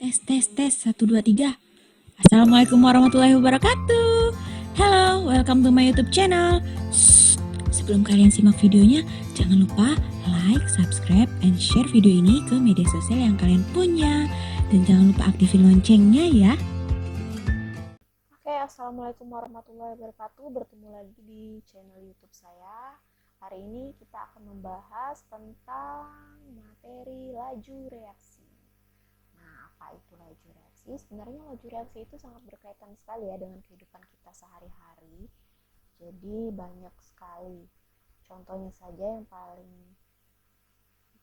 Tes 1 2 3. Assalamualaikum warahmatullahi wabarakatuh. Hello, welcome to my YouTube channel. Shh, sebelum kalian simak videonya, jangan lupa like, subscribe, and share video ini ke media sosial yang kalian punya. Dan jangan lupa aktifin loncengnya ya. Oke, assalamualaikum warahmatullahi wabarakatuh. Bertemu lagi di channel YouTube saya. Hari ini kita akan membahas tentang materi laju reaksi. Nah, apa itu laju reaksi? Sebenarnya laju reaksi itu sangat berkaitan sekali ya dengan kehidupan kita sehari-hari. Jadi banyak sekali. Contohnya saja yang paling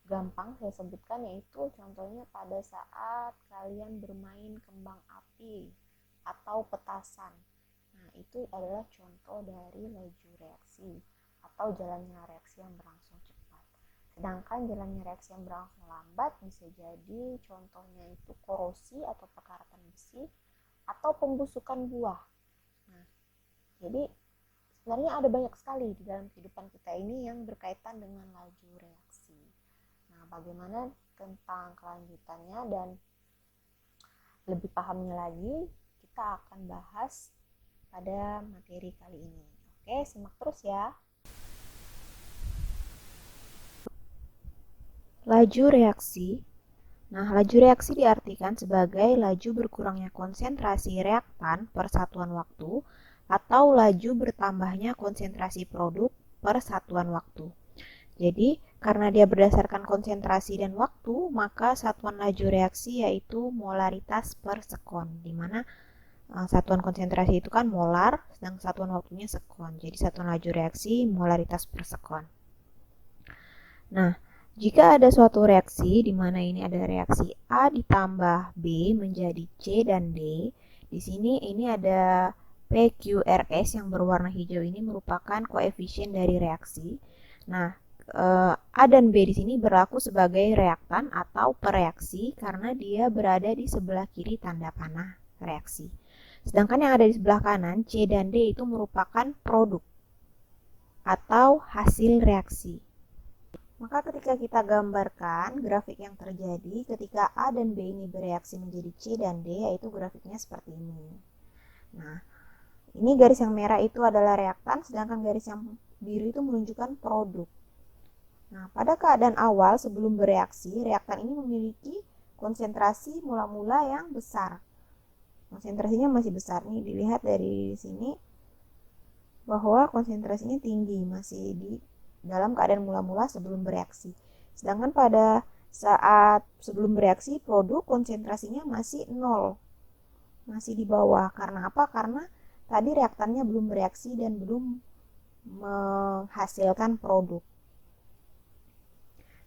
gampang saya sebutkan yaitu contohnya pada saat kalian bermain kembang api atau petasan. Nah, itu adalah contoh dari laju reaksi atau jalannya reaksi yang berlangsung cepat. Sedangkan jalannya reaksi yang berlangsung lambat bisa jadi contohnya itu korosi atau perkaratan besi atau pembusukan buah. Nah, jadi sebenarnya ada banyak sekali di dalam kehidupan kita ini yang berkaitan dengan laju reaksi. Nah, bagaimana tentang kelanjutannya dan lebih pahamnya lagi, kita akan bahas pada materi kali ini. Oke, simak terus ya. Laju reaksi. Nah, laju reaksi diartikan sebagai laju berkurangnya konsentrasi reaktan per satuan waktu atau laju bertambahnya konsentrasi produk per satuan waktu. Jadi, karena dia berdasarkan konsentrasi dan waktu, maka satuan laju reaksi yaitu molaritas per sekon, di mana satuan konsentrasi itu kan molar, sedang satuan waktunya sekon. Jadi satuan laju reaksi molaritas per sekon. Nah, jika ada suatu reaksi di mana ini ada reaksi A ditambah B menjadi C dan D, di sini ini ada PQRS yang berwarna hijau ini merupakan koefisien dari reaksi. Nah, A dan B di sini berlaku sebagai reaktan atau pereaksi karena dia berada di sebelah kiri tanda panah reaksi. Sedangkan yang ada di sebelah kanan, C dan D itu merupakan produk atau hasil reaksi. Maka ketika kita gambarkan grafik yang terjadi ketika A dan B ini bereaksi menjadi C dan D, yaitu grafiknya seperti ini. Nah, ini garis yang merah itu adalah reaktan, sedangkan garis yang biru itu menunjukkan produk. Nah, pada keadaan awal sebelum bereaksi, reaktan ini memiliki konsentrasi mula-mula yang besar. Konsentrasinya masih besar nih, dilihat dari sini bahwa konsentrasinya tinggi, masih di dalam keadaan mula-mula sebelum bereaksi. Sedangkan pada saat sebelum bereaksi, produk konsentrasinya masih 0. Masih di bawah. Karena apa? Karena tadi reaktannya belum bereaksi dan belum menghasilkan produk.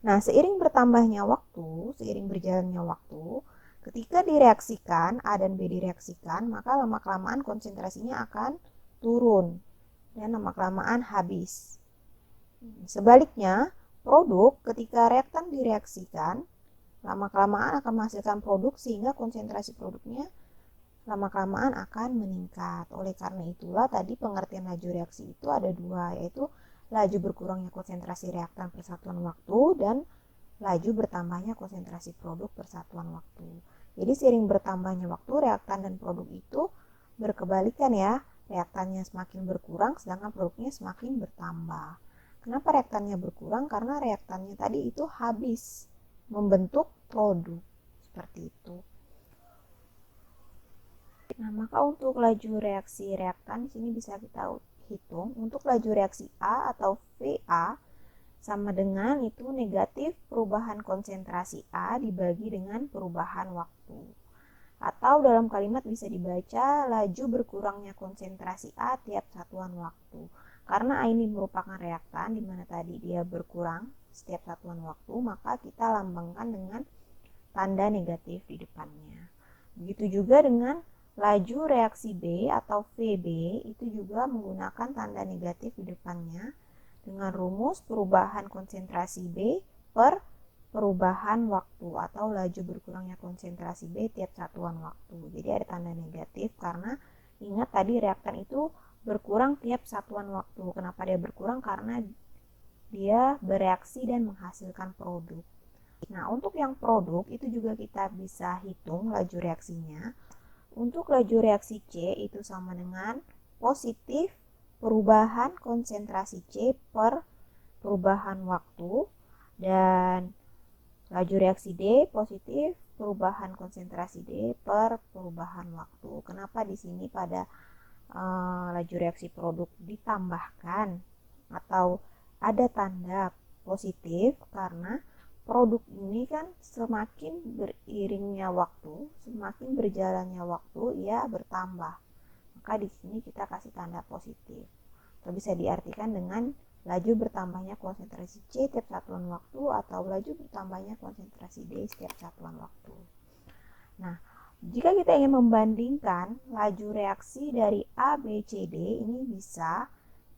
Nah, seiring bertambahnya waktu, seiring berjalannya waktu, ketika direaksikan, A dan B direaksikan, maka lama-kelamaan konsentrasinya akan turun dan lama-kelamaan habis. Sebaliknya, produk ketika reaktan direaksikan, lama-kelamaan akan menghasilkan produk sehingga konsentrasi produknya lama-kelamaan akan meningkat. Oleh karena itulah tadi pengertian laju reaksi itu ada dua, yaitu laju berkurangnya konsentrasi reaktan per satuan waktu dan laju bertambahnya konsentrasi produk per satuan waktu. Jadi seiring bertambahnya waktu, reaktan dan produk itu berkebalikan ya. Reaktannya semakin berkurang sedangkan produknya semakin bertambah. Kenapa reaktannya berkurang? Karena reaktannya tadi itu habis membentuk produk. Seperti itu. Nah, maka untuk laju reaksi reaktan di sini bisa kita hitung. Untuk laju reaksi A atau VA sama dengan itu negatif perubahan konsentrasi A dibagi dengan perubahan waktu. Atau dalam kalimat bisa dibaca laju berkurangnya konsentrasi A tiap satuan waktu. Karena A ini merupakan reaktan di mana tadi dia berkurang setiap satuan waktu, maka kita lambangkan dengan tanda negatif di depannya. Begitu juga dengan laju reaksi B atau VB itu juga menggunakan tanda negatif di depannya dengan rumus perubahan konsentrasi B per perubahan waktu atau laju berkurangnya konsentrasi B tiap satuan waktu. Jadi ada tanda negatif karena ingat tadi reaktan itu berkurang tiap satuan waktu. Kenapa dia berkurang? Karena dia bereaksi dan menghasilkan produk. Nah, untuk yang produk itu juga kita bisa hitung laju reaksinya. Untuk laju reaksi C itu sama dengan positif perubahan konsentrasi C per perubahan waktu, dan laju reaksi D positif perubahan konsentrasi D per perubahan waktu. Kenapa di sini pada laju reaksi produk ditambahkan atau ada tanda positif? Karena produk ini kan semakin beriringnya waktu, semakin berjalannya waktu, ia bertambah. Maka di sini kita kasih tanda positif. Atau bisa diartikan dengan laju bertambahnya konsentrasi C setiap satuan waktu atau laju bertambahnya konsentrasi D setiap satuan waktu. Nah, jika kita ingin membandingkan laju reaksi dari A, B, C, D, ini bisa.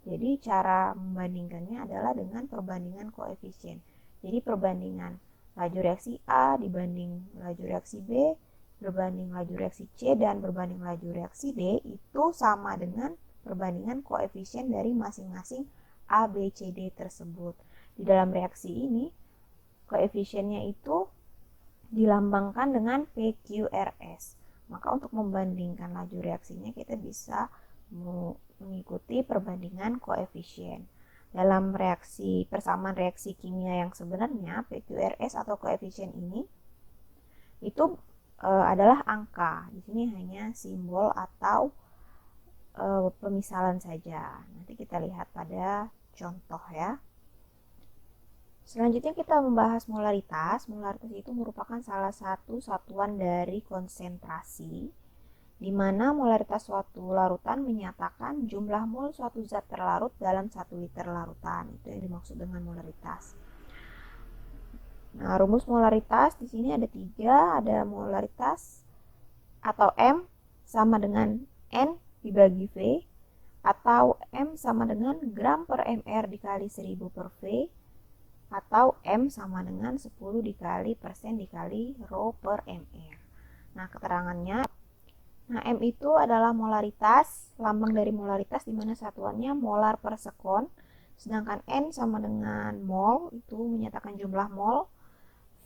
Jadi cara membandingkannya adalah dengan perbandingan koefisien. Jadi perbandingan laju reaksi A dibanding laju reaksi B, berbanding laju reaksi C, dan berbanding laju reaksi D itu sama dengan perbandingan koefisien dari masing-masing A, B, C, D tersebut. Di dalam reaksi ini, koefisiennya itu dilambangkan dengan PQRS. Maka untuk membandingkan laju reaksinya kita bisa mengikuti perbandingan koefisien. Dalam reaksi persamaan reaksi kimia yang sebenarnya, PQRS atau koefisien ini itu adalah angka. Di sini hanya simbol atau pemisalan saja. Nanti kita lihat pada contoh ya. Selanjutnya kita membahas molaritas. Molaritas itu merupakan salah satu satuan dari konsentrasi, di mana molaritas suatu larutan menyatakan jumlah mol suatu zat terlarut dalam 1 liter larutan. Itu yang dimaksud dengan molaritas. Nah, rumus molaritas di sini ada 3. Ada molaritas atau M sama dengan N dibagi V, atau M sama dengan gram per mR dikali 1000 per V, atau M sama dengan 10 dikali persen dikali rho per mR. Nah, keterangannya, nah M itu adalah molaritas, lambang dari molaritas di mana satuannya molar per sekon, sedangkan N sama dengan mol, itu menyatakan jumlah mol.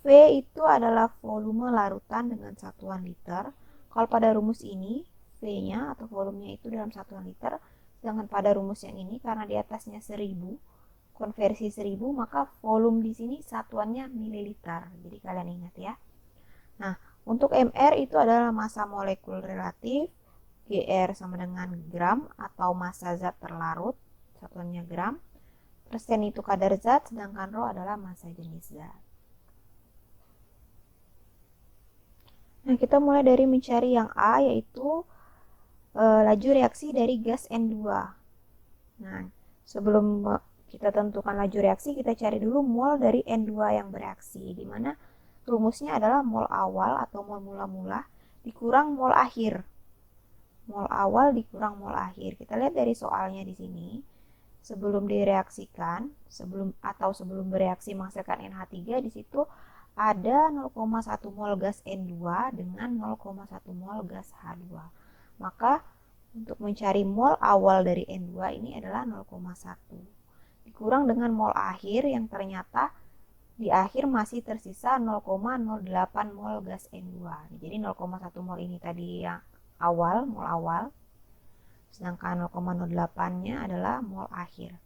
V itu adalah volume larutan dengan satuan liter. Kalau pada rumus ini, V-nya atau volumenya itu dalam satuan liter, sedangkan pada rumus yang ini karena di atasnya 1000, konversi 1000, maka volume di sini satuannya mililiter. Jadi kalian ingat ya. Nah, untuk mR itu adalah massa molekul relatif, GR sama dengan gram atau massa zat terlarut, satuannya gram. Persen itu kadar zat, sedangkan rho adalah massa jenis zat. Nah, kita mulai dari mencari yang A, yaitu laju reaksi dari gas N2. Nah, sebelum kita tentukan laju reaksi, kita cari dulu mol dari N2 yang bereaksi, di mana rumusnya adalah mol awal atau mol mula-mula dikurang mol akhir. Mol awal dikurang mol akhir. Kita lihat dari soalnya di sini. Sebelum direaksikan, sebelum bereaksi menghasilkan NH3, di situ ada 0,1 mol gas N2 dengan 0,1 mol gas H2. Maka untuk mencari mol awal dari N2 ini adalah 0,1. Dikurang dengan mol akhir yang ternyata di akhir masih tersisa 0,08 mol gas N2. Jadi 0,1 mol ini tadi yang awal, mol awal. Sedangkan 0,08-nya adalah mol akhir.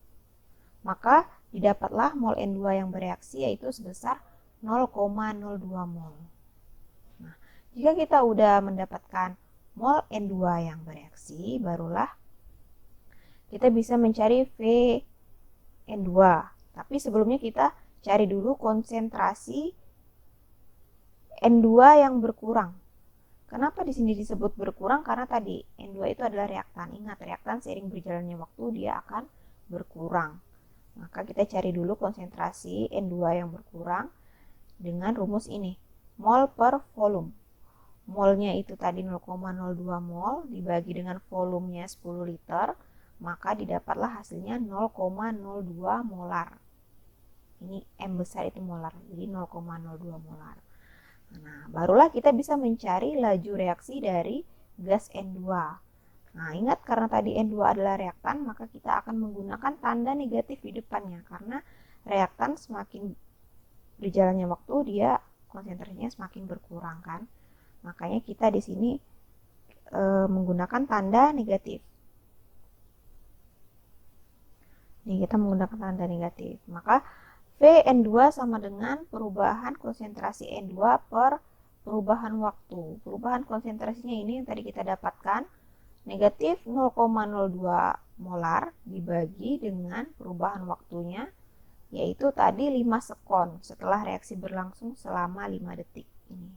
Maka didapatlah mol N2 yang bereaksi yaitu sebesar 0,02 mol. Nah, jika kita udah mendapatkan mol N2 yang bereaksi, barulah kita bisa mencari Vn2. Tapi sebelumnya kita cari dulu konsentrasi N2 yang berkurang. Kenapa di sini disebut berkurang? Karena tadi N2 itu adalah reaktan. Ingat, reaktan seiring berjalannya waktu dia akan berkurang. Maka kita cari dulu konsentrasi N2 yang berkurang dengan rumus ini, mol per volume. Molnya itu tadi 0,02 mol dibagi dengan volumenya 10 liter, maka didapatlah hasilnya 0,02 molar. Ini M besar itu molar, jadi 0,02 molar. Nah, barulah kita bisa mencari laju reaksi dari gas N2. Nah, ingat karena tadi N2 adalah reaktan, maka kita akan menggunakan tanda negatif di depannya. Karena reaktan semakin berjalannya waktu dia konsentrasinya semakin berkurang kan. Makanya kita di sini menggunakan tanda negatif. Nih kita menggunakan tanda negatif. Maka VN2 sama dengan perubahan konsentrasi N2 per perubahan waktu. Perubahan konsentrasinya ini yang tadi kita dapatkan, negatif 0,02 molar dibagi dengan perubahan waktunya, yaitu tadi 5 sekon setelah reaksi berlangsung selama 5 detik. Ini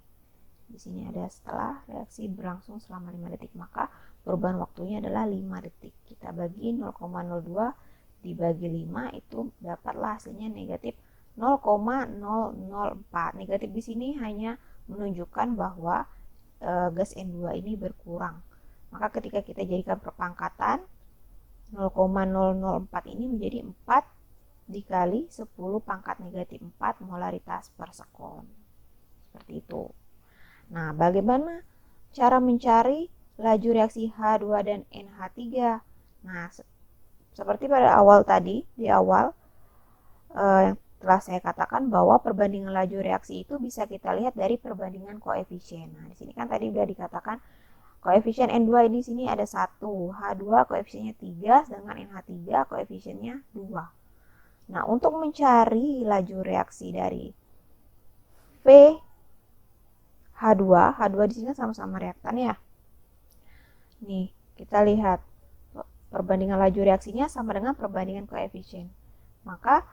di sini ada setelah reaksi berlangsung selama 5 detik, maka perubahan waktunya adalah 5 detik. Kita bagi 0,02 dibagi 5 itu dapatlah hasilnya negatif 0,004. Negatif di sini hanya menunjukkan bahwa gas N2 ini berkurang. Maka ketika kita jadikan perpangkatan, 0,004 ini menjadi 4 dikali 10 pangkat negatif 4 molaritas per sekon. Seperti itu. Nah, bagaimana cara mencari laju reaksi H2 dan NH3? Nah, seperti pada awal tadi, di awal yang telah saya katakan bahwa perbandingan laju reaksi itu bisa kita lihat dari perbandingan koefisien. Nah, di sini kan tadi sudah dikatakan koefisien N2 ini sini ada 1, H2 koefisiennya 3, sedangkan NH3 koefisiennya 2. Nah, untuk mencari laju reaksi dari V H2, H2 di sini sama-sama reaktan ya. Nih, kita lihat perbandingan laju reaksinya sama dengan perbandingan koefisien. Maka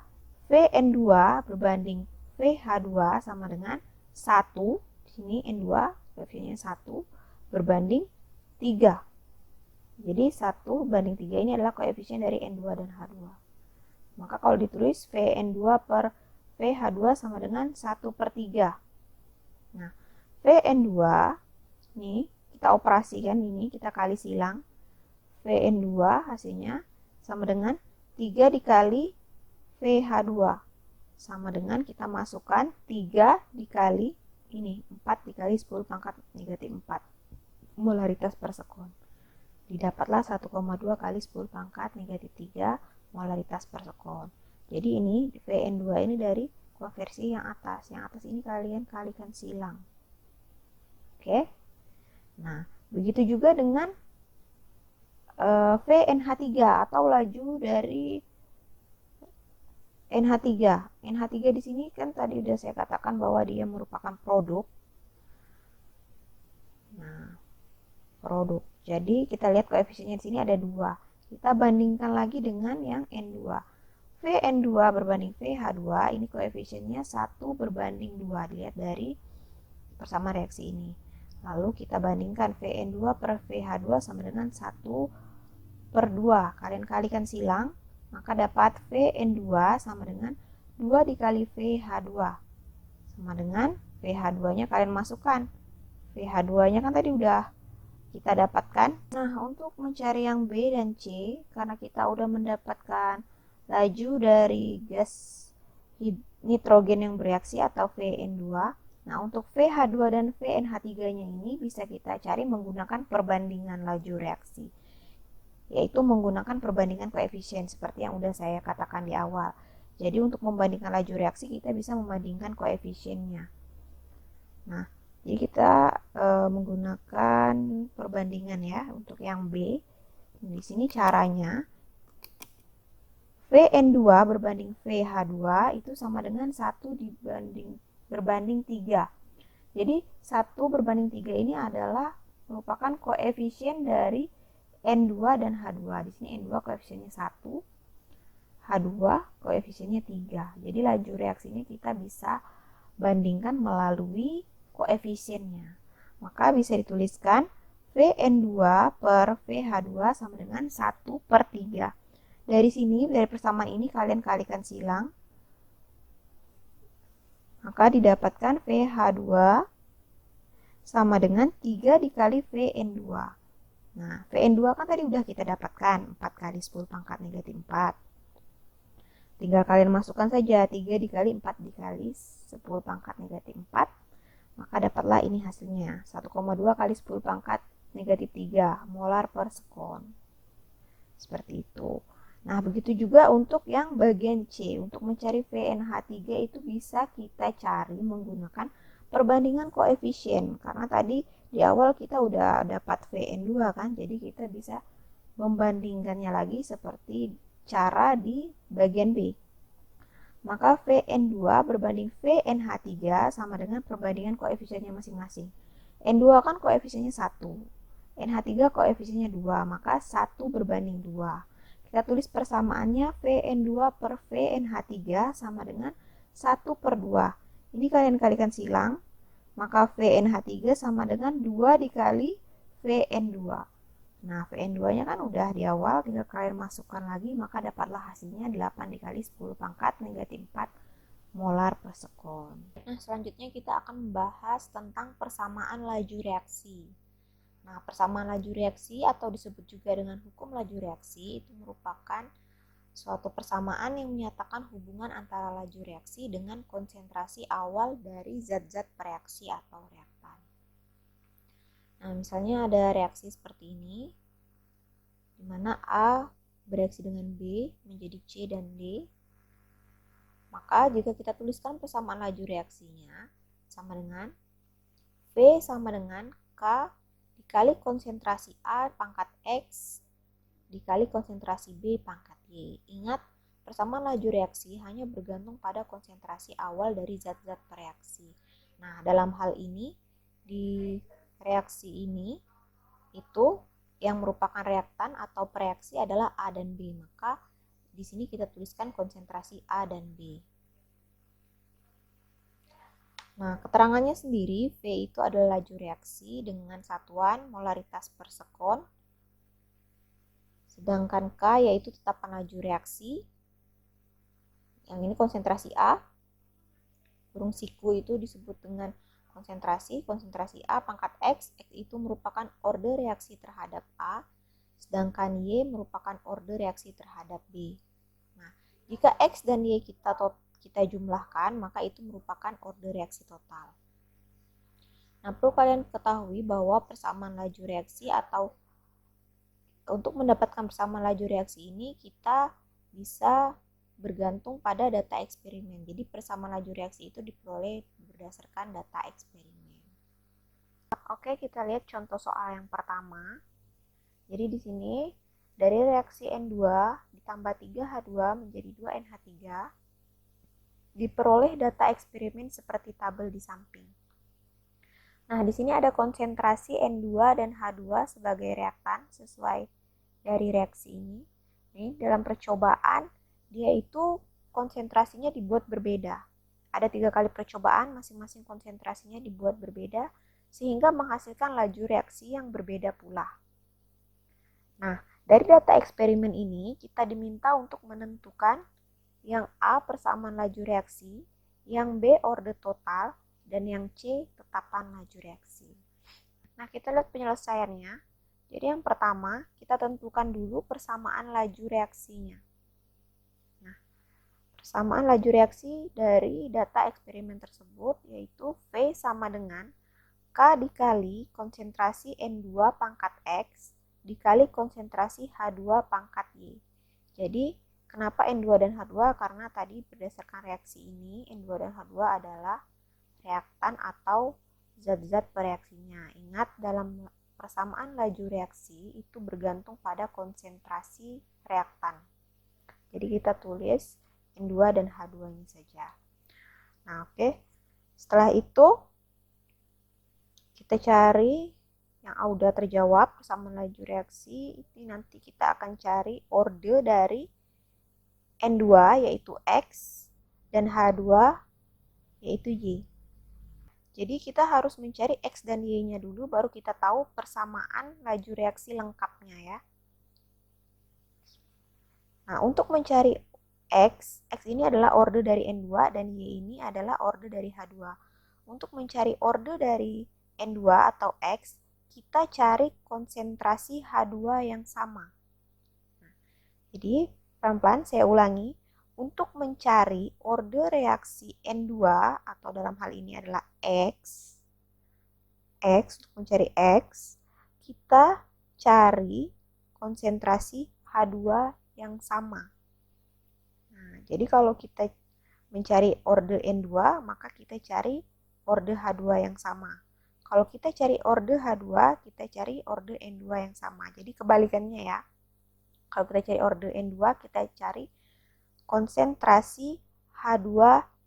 Vn2 berbanding Vh2 sama dengan 1. Di sini N2 koefisiennya 1 berbanding 3. Jadi 1 banding 3 ini adalah koefisien dari N2 dan H2. Maka kalau ditulis Vn2 per Vh2 sama dengan 1/3. Nah, Vn2 nih kita operasikan ini, kita kali silang. Vn2 hasilnya sama dengan 3 dikali Vh2 sama dengan kita masukkan 3 dikali ini 4 dikali 10 pangkat negatif 4 molaritas per sekon. Didapatlah 1,2 kali 10 pangkat negatif 3 molaritas per sekon. Jadi ini Vn2 ini dari konversi yang atas. Yang atas ini kalian kalikan silang. Oke. Nah, begitu juga dengan VNH3 atau laju dari NH3. NH3 di sini kan tadi udah saya katakan bahwa dia merupakan produk. Nah, produk. Jadi kita lihat koefisiennya di sini ada 2. Kita bandingkan lagi dengan yang N2. Vn2 berbanding Vh2 ini koefisiennya 1 berbanding 2. Dilihat dari persamaan reaksi ini. Lalu kita bandingkan Vn2 per Vh2 sama dengan 1/2. Kalian kalikan silang, maka dapat Vn2 sama dengan 2 dikali Vh2 sama dengan Vh2-nya kalian masukkan. Vh2-nya kan tadi udah kita dapatkan. Nah, untuk mencari yang B dan C, karena kita udah mendapatkan laju dari gas nitrogen yang bereaksi atau Vn2. Nah, untuk VH2 dan VNH3-nya ini bisa kita cari menggunakan perbandingan laju reaksi, yaitu menggunakan perbandingan koefisien seperti yang udah saya katakan di awal. Jadi untuk membandingkan laju reaksi kita bisa membandingkan koefisiennya. Nah, jadi kita menggunakan perbandingan ya untuk yang B. Di sini caranya Vn2 berbanding Vh2 itu sama dengan 1 berbanding 3. Jadi 1 berbanding 3 ini adalah merupakan koefisien dari N2 dan H2. Di sini N2 koefisiennya 1, H2 koefisiennya 3. Jadi laju reaksinya kita bisa bandingkan melalui koefisiennya. Maka bisa dituliskan Vn2 per Vh2 sama dengan 1/3. Dari sini, dari persamaan ini kalian kalikan silang. Maka didapatkan Vh2 sama dengan 3 dikali Vn2. Nah, Vn2 kan tadi udah kita dapatkan 4 kali 10 pangkat negatif 4. Tinggal kalian masukkan saja 3 dikali 4 dikali 10 pangkat negatif 4. Maka dapatlah ini hasilnya 1,2 kali 10 pangkat negatif 3 molar per sekon. Seperti itu. Nah, begitu juga untuk yang bagian C. Untuk mencari VNH3 itu bisa kita cari menggunakan perbandingan koefisien. Karena tadi di awal kita udah dapat Vn2 kan, jadi kita bisa membandingkannya lagi seperti cara di bagian B. Maka Vn2 berbanding Vnh3 sama dengan perbandingan koefisiennya masing-masing. N2 kan koefisiennya 1, NH3 koefisiennya 2, maka 1 berbanding 2. Kita tulis persamaannya Vn2 per Vnh3 sama dengan 1 per 2. Ini kalian kalikan silang, maka Vnh3 sama dengan 2 dikali Vn2. Nah, Vn2-nya kan udah di awal, tinggal kalian masukkan lagi, maka dapatlah hasilnya 8 dikali 10 pangkat negatif 4 molar per sekon. Nah, selanjutnya kita akan membahas tentang persamaan laju reaksi. Nah, persamaan laju reaksi atau disebut juga dengan hukum laju reaksi itu merupakan suatu persamaan yang menyatakan hubungan antara laju reaksi dengan konsentrasi awal dari zat-zat pereaksi atau reaktan. Nah, misalnya ada reaksi seperti ini, di mana A bereaksi dengan B menjadi C dan D. Maka jika kita tuliskan persamaan laju reaksinya sama dengan V sama dengan K dikali konsentrasi A pangkat X dikali konsentrasi B pangkat Y. Ingat, persamaan laju reaksi hanya bergantung pada konsentrasi awal dari zat-zat pereaksi. Nah, dalam hal ini, di reaksi ini, itu yang merupakan reaktan atau pereaksi adalah A dan B. Maka, di sini kita tuliskan konsentrasi A dan B. Nah, keterangannya sendiri, V itu adalah laju reaksi dengan satuan molaritas per sekon. Sedangkan K yaitu tetapan laju reaksi. Yang ini konsentrasi A. Kurung siku itu disebut dengan konsentrasi A pangkat X. X itu merupakan orde reaksi terhadap A. Sedangkan Y merupakan orde reaksi terhadap B. Nah, jika X dan Y kita jumlahkan, maka itu merupakan orde reaksi total. Nah, perlu kalian ketahui bahwa persamaan laju reaksi atau untuk mendapatkan persamaan laju reaksi ini kita bisa bergantung pada data eksperimen. Jadi persamaan laju reaksi itu diperoleh berdasarkan data eksperimen. Oke, kita lihat contoh soal yang pertama. Jadi di sini dari reaksi N2 ditambah 3H2 menjadi 2NH3 diperoleh data eksperimen seperti tabel di samping. Nah, di sini ada konsentrasi N2 dan H2 sebagai reaktan sesuai dari reaksi ini. Nih, dalam percobaan dia itu konsentrasinya dibuat berbeda. Ada 3 kali percobaan, masing-masing konsentrasinya dibuat berbeda sehingga menghasilkan laju reaksi yang berbeda pula. Nah, dari data eksperimen ini kita diminta untuk menentukan yang A persamaan laju reaksi, yang B orde total, dan yang C tetapan laju reaksi. Nah, kita lihat penyelesaiannya. Jadi yang pertama, kita tentukan dulu persamaan laju reaksinya. Nah, persamaan laju reaksi dari data eksperimen tersebut yaitu V sama dengan K dikali konsentrasi N2 pangkat X dikali konsentrasi H2 pangkat Y. Jadi, kenapa N2 dan H2? Karena tadi berdasarkan reaksi ini, N2 dan H2 adalah reaktan atau zat-zat pereaksinya. Ingat, dalam persamaan laju reaksi itu bergantung pada konsentrasi reaktan. Jadi kita tulis N2 dan H2-nya saja. Nah, oke. Setelah itu kita cari yang udah terjawab persamaan laju reaksi. Ini nanti kita akan cari orde dari N2 yaitu X dan H2 yaitu Y. Jadi kita harus mencari X dan Y-nya dulu, baru kita tahu persamaan laju reaksi lengkapnya ya. Nah, untuk mencari X ini adalah orde dari N2 dan Y ini adalah orde dari H2. Untuk mencari orde dari N2 atau X, kita cari konsentrasi H2 yang sama. Nah, jadi pelan-pelan saya ulangi. Untuk mencari orde reaksi N2 atau dalam hal ini adalah X untuk mencari X, kita cari konsentrasi H2 yang sama. Nah, jadi kalau kita mencari order N2, maka kita cari order H2 yang sama. Kalau kita cari order H2, kita cari order N2 yang sama. Jadi kebalikannya ya. Kalau kita cari order N2, kita cari konsentrasi H2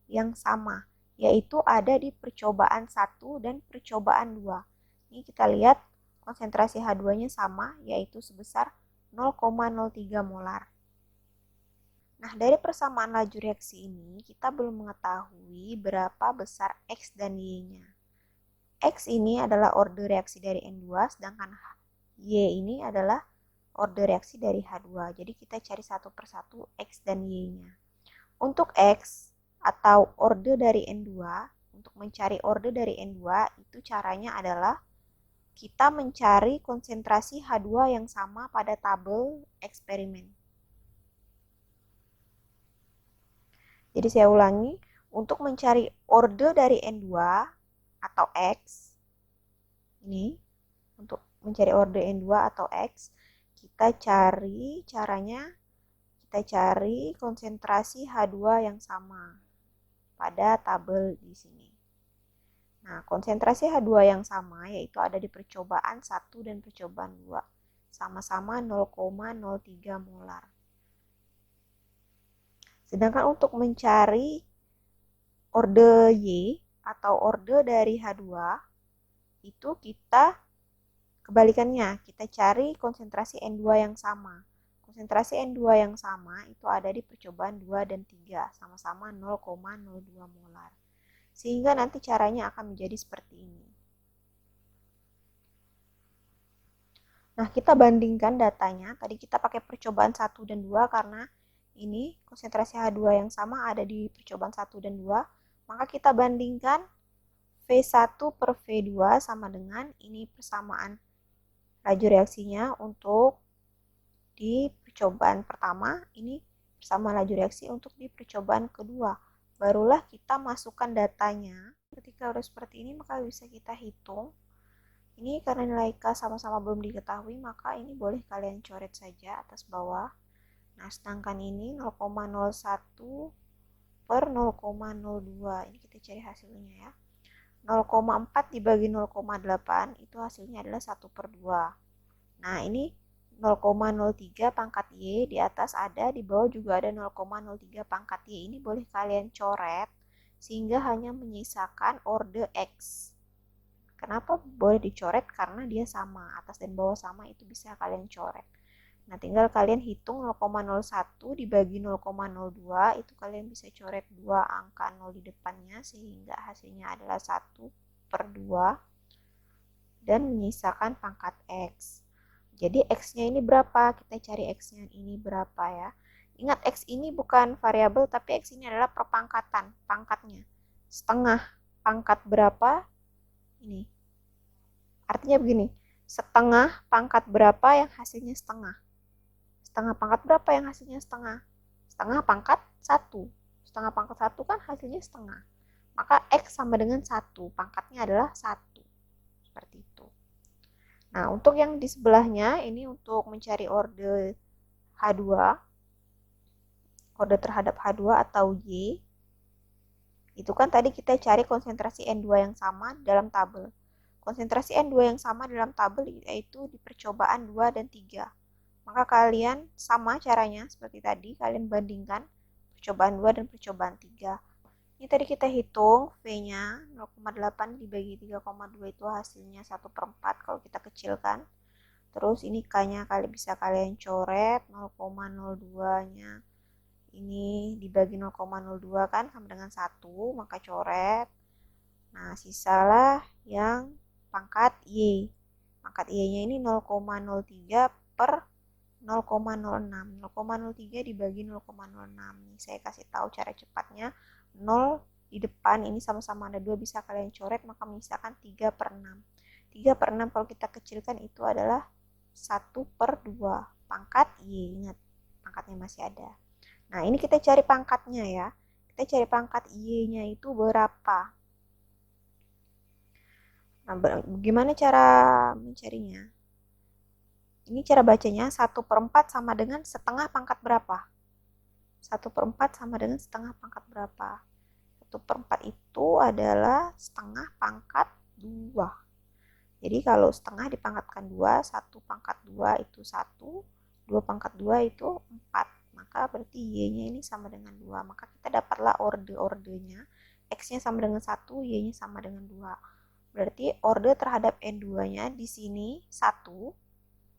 yang sama, yaitu ada di percobaan 1 dan percobaan 2. Ini kita lihat konsentrasi H2-nya sama, yaitu sebesar 0,03 molar. Nah, dari persamaan laju reaksi ini, kita belum mengetahui berapa besar X dan Y-nya. X ini adalah order reaksi dari N2, sedangkan Y ini adalah order reaksi dari H2. Jadi kita cari satu persatu X dan Y-nya. Untuk X atau order dari N2, untuk mencari order dari N2, itu caranya adalah kita mencari konsentrasi H2 yang sama pada tabel eksperimen. Jadi saya ulangi, untuk mencari order dari N2 atau X, ini untuk mencari order N2 atau X, kita cari konsentrasi H2 yang sama pada tabel di sini. Nah, konsentrasi H2 yang sama yaitu ada di percobaan 1 dan percobaan 2. Sama-sama 0,03 molar. Sedangkan untuk mencari order Y atau order dari H2, itu kita kebalikannya, kita cari konsentrasi N2 yang sama. Konsentrasi N2 yang sama itu ada di percobaan 2 dan 3, sama-sama 0,02 molar. Sehingga nanti caranya akan menjadi seperti ini. Nah, kita bandingkan datanya. Tadi kita pakai percobaan 1 dan 2 karena ini konsentrasi H2 yang sama ada di percobaan 1 dan 2. Maka kita bandingkan V1 per V2 sama dengan ini persamaan laju reaksinya untuk di percobaan pertama, ini persamaan laju reaksi untuk di percobaan kedua. Barulah kita masukkan datanya. Ketika udah seperti ini, maka bisa kita hitung. Ini karena nilai K sama-sama belum diketahui, maka ini boleh kalian coret saja atas bawah. Nah, sedangkan ini 0,01 per 0,02. Ini kita cari hasilnya ya. 0,4 dibagi 0,8 itu hasilnya adalah 1 per 2. Nah, ini 0,03 pangkat Y di atas ada, di bawah juga ada 0,03 pangkat Y. Ini boleh kalian coret sehingga hanya menyisakan order X. Kenapa boleh dicoret? Karena dia sama, atas dan bawah sama, itu bisa kalian coret. Nah, tinggal kalian hitung 0,01 dibagi 0,02, itu kalian bisa coret 2 angka 0 di depannya, sehingga hasilnya adalah 1 per 2, dan menyisakan pangkat X. Jadi X-nya ini berapa? Kita cari X-nya ini berapa ya. Ingat, X ini bukan variabel, tapi X ini adalah perpangkatan, pangkatnya. Setengah pangkat berapa? Ini. Artinya begini, setengah pangkat berapa yang hasilnya setengah? Setengah pangkat berapa yang hasilnya setengah? Setengah pangkat 1. Setengah pangkat 1 kan hasilnya setengah. Maka X sama dengan 1. Pangkatnya adalah 1. Seperti itu. Nah, untuk yang di sebelahnya, ini untuk mencari order H2. Order terhadap H2 atau Y. Itu kan tadi kita cari konsentrasi N2 yang sama dalam tabel. Konsentrasi N2 yang sama dalam tabel yaitu di percobaan 2 dan 3. Maka kalian sama caranya seperti tadi, kalian bandingkan percobaan 2 dan percobaan 3. Ini tadi kita hitung V-nya 0,8 dibagi 3,2 itu hasilnya 1 per 4 kalau kita kecilkan. Terus ini K-nya bisa kalian coret, 0,02-nya ini dibagi 0,02 kan sama dengan 1, maka coret. Nah, sisalah yang pangkat Y. Pangkat Y-nya ini 0,03 per 0,06. 0,03 dibagi 0,06. Nih, saya kasih tahu cara cepatnya. 0 di depan ini sama-sama ada 2, bisa kalian coret, maka menyisakan 3 per 6. 3 per 6 kalau kita kecilkan itu adalah 1 per 2. Pangkat Y, ingat pangkatnya masih ada. Nah, ini kita cari pangkatnya ya. Kita cari pangkat Y-nya itu berapa. Nah, bagaimana cara mencarinya? Ini cara bacanya, 1/4 sama dengan setengah pangkat berapa? 1/4 sama dengan setengah pangkat berapa? 1/4 itu adalah setengah pangkat 2. Jadi kalau setengah dipangkatkan 2, 1 pangkat 2 itu 1, 2 pangkat 2 itu 4. Maka berarti Y-nya ini sama dengan 2. Maka kita dapatlah orde-ordenya. X-nya sama dengan 1, Y-nya sama dengan 2. Berarti orde terhadap N2-nya di sini 1.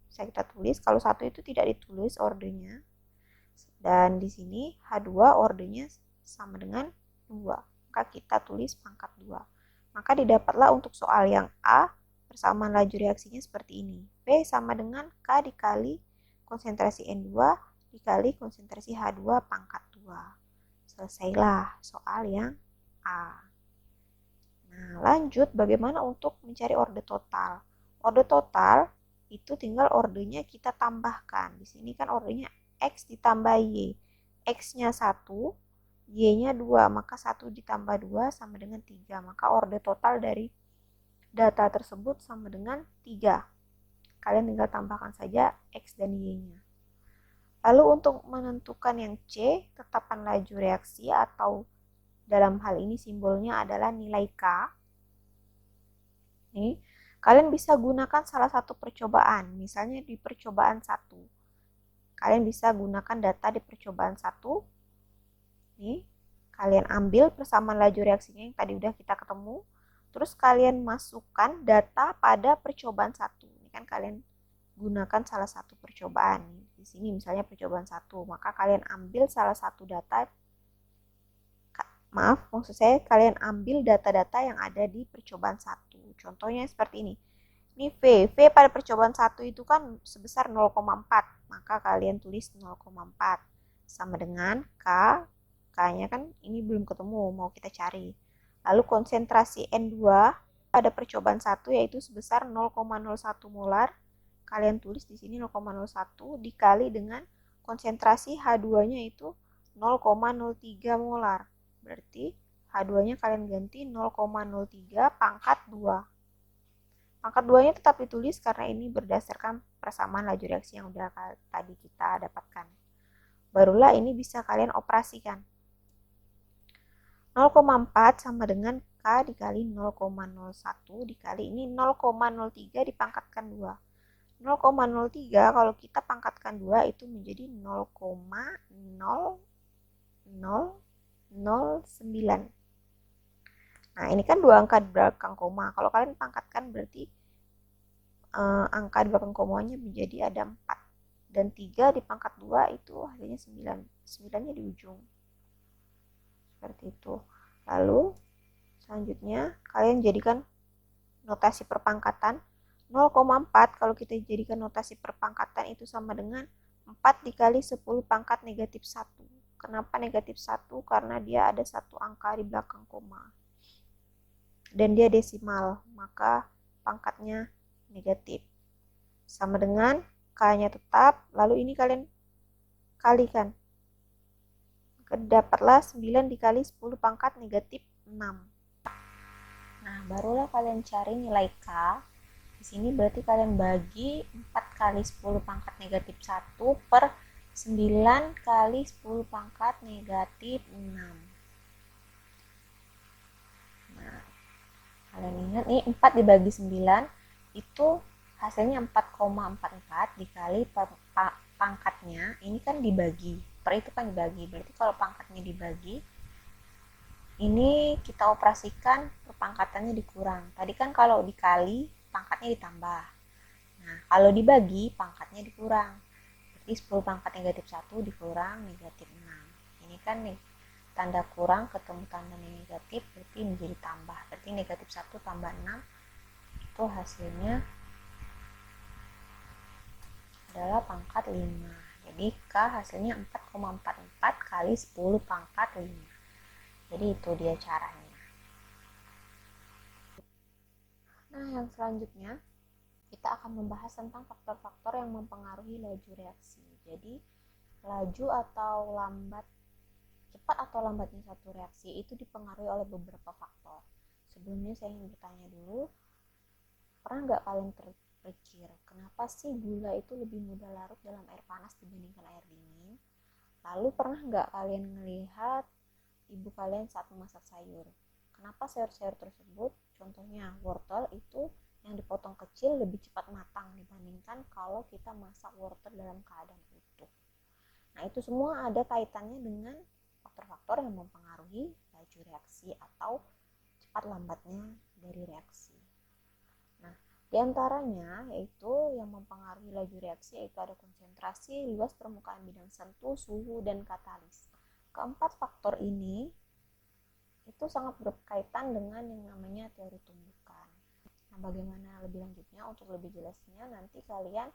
Bisa kita tulis, kalau 1 itu tidak ditulis ordenya. Dan di sini H2 ordenya sama dengan 2. Maka kita tulis pangkat 2. Maka didapatlah untuk soal yang A, persamaan laju reaksinya seperti ini. P sama dengan K dikali konsentrasi N2 dikali konsentrasi H2 pangkat 2. Selesailah soal yang A. Nah, lanjut bagaimana untuk mencari orde total. Orde total itu tinggal ordenya kita tambahkan. Di sini kan ordenya X ditambah Y. X-nya 1, Y-nya 2. Maka 1 ditambah 2 sama dengan 3. Maka orde total dari data tersebut sama dengan 3. Kalian tinggal tambahkan saja X dan Y-nya. Lalu untuk menentukan yang C, tetapan laju reaksi atau dalam hal ini simbolnya adalah nilai K. Nih, kalian bisa gunakan salah satu percobaan, misalnya di percobaan 1. Kalian bisa gunakan data di percobaan 1. Nih, kalian ambil persamaan laju reaksinya yang tadi udah kita ketemu. Terus kalian masukkan data pada percobaan 1. Ini kan kalian gunakan salah satu percobaan. Di sini misalnya percobaan 1, maka kalian ambil salah satu data. Maksud saya kalian ambil data-data yang ada di percobaan 1. Contohnya seperti ini. Ini V. V pada percobaan 1 itu kan sebesar 0,4. Maka kalian tulis 0,4. Sama dengan K. K-nya kan ini belum ketemu, mau kita cari. Lalu konsentrasi N2 pada percobaan 1 yaitu sebesar 0,01 molar. Kalian tulis di sini 0,01 dikali dengan konsentrasi H2-nya itu 0,03 molar. Berarti H2-nya kalian ganti 0,03 pangkat 2. Pangkat 2-nya tetap ditulis karena ini berdasarkan persamaan laju reaksi yang udah tadi kita dapatkan. Barulah ini bisa kalian operasikan. 0,4 sama dengan K dikali 0,01 dikali ini 0,03 dipangkatkan 2. 0,03 kalau kita pangkatkan 2 itu menjadi 0,0009. Nah, ini kan dua angka di belakang koma. Kalau kalian pangkatkan berarti angka di belakang komanya menjadi ada 4. Dan 3 dipangkat 2 itu hasilnya 9. 9-nya di ujung. Seperti itu. Lalu, selanjutnya kalian jadikan notasi perpangkatan. 0,4 kalau kita jadikan notasi perpangkatan itu sama dengan 4 dikali 10 pangkat negatif 1. Kenapa negatif 1? Karena dia ada satu angka di belakang koma. Dan dia desimal, maka pangkatnya negatif. Sama dengan K-nya tetap, lalu ini kalian kalikan. Maka dapatlah 9 dikali 10 pangkat negatif 6. Nah, barulah kalian cari nilai K. Di sini berarti kalian bagi 4 kali 10 pangkat negatif 1 per 9 kali 10 pangkat negatif 6. Nah, kalian ingat nih 4 dibagi 9 itu hasilnya 4,44 dikali pangkatnya ini kan dibagi. Per itu kan dibagi. Berarti kalau pangkatnya dibagi ini kita operasikan perpangkatannya dikurang. Tadi kan kalau dikali pangkatnya ditambah. Nah, kalau dibagi pangkatnya dikurang. Berarti 10 pangkat negatif 1 dikurang negatif 6. Ini kan nih tanda kurang ketemu tanda negatif berarti menjadi tambah. Berarti negatif 1 tambah 6 itu hasilnya adalah pangkat 5. Jadi K hasilnya 4,44 kali 10 pangkat 5. Jadi itu dia caranya. Nah, yang selanjutnya kita akan membahas tentang faktor-faktor yang mempengaruhi laju reaksi. Jadi, laju atau lambat, cepat atau lambatnya satu reaksi itu dipengaruhi oleh beberapa faktor. Sebelumnya saya ingin bertanya dulu, pernah nggak kalian berpikir, kenapa sih gula itu lebih mudah larut dalam air panas dibandingkan air dingin? Lalu pernah nggak kalian melihat ibu kalian saat memasak sayur? Kenapa sayur-sayur tersebut, contohnya wortel itu yang dipotong kecil lebih cepat matang dibandingkan kalau kita masak wortel dalam keadaan utuh? Nah, itu semua ada kaitannya dengan faktor-faktor yang mempengaruhi laju reaksi atau cepat lambatnya dari reaksi. Nah, diantaranya yaitu yang mempengaruhi laju reaksi yaitu ada konsentrasi, luas permukaan bidang sentuh, suhu, dan katalis. Keempat faktor ini itu sangat berkaitan dengan yang namanya teori tumbukan. Nah, bagaimana lebih lanjutnya? Untuk lebih jelasnya nanti kalian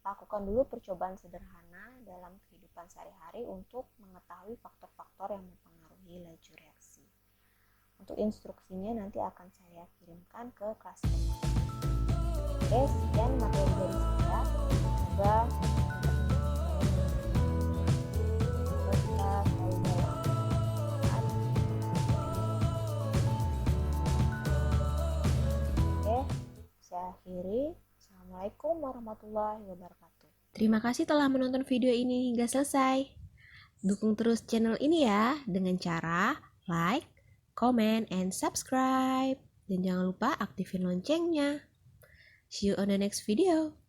lakukan dulu percobaan sederhana dalam kehidupan sehari-hari untuk mengetahui faktor-faktor yang mempengaruhi laju reaksi. Untuk instruksinya nanti akan saya kirimkan ke kelas. Oke, sekian materi dari saya. Semoga saya akhiri. Assalamualaikum warahmatullahi wabarakatuh. Terima kasih telah menonton video ini hingga selesai. Dukung terus channel ini ya dengan cara like, comment, and subscribe. Dan jangan lupa aktifin loncengnya. See you on the next video.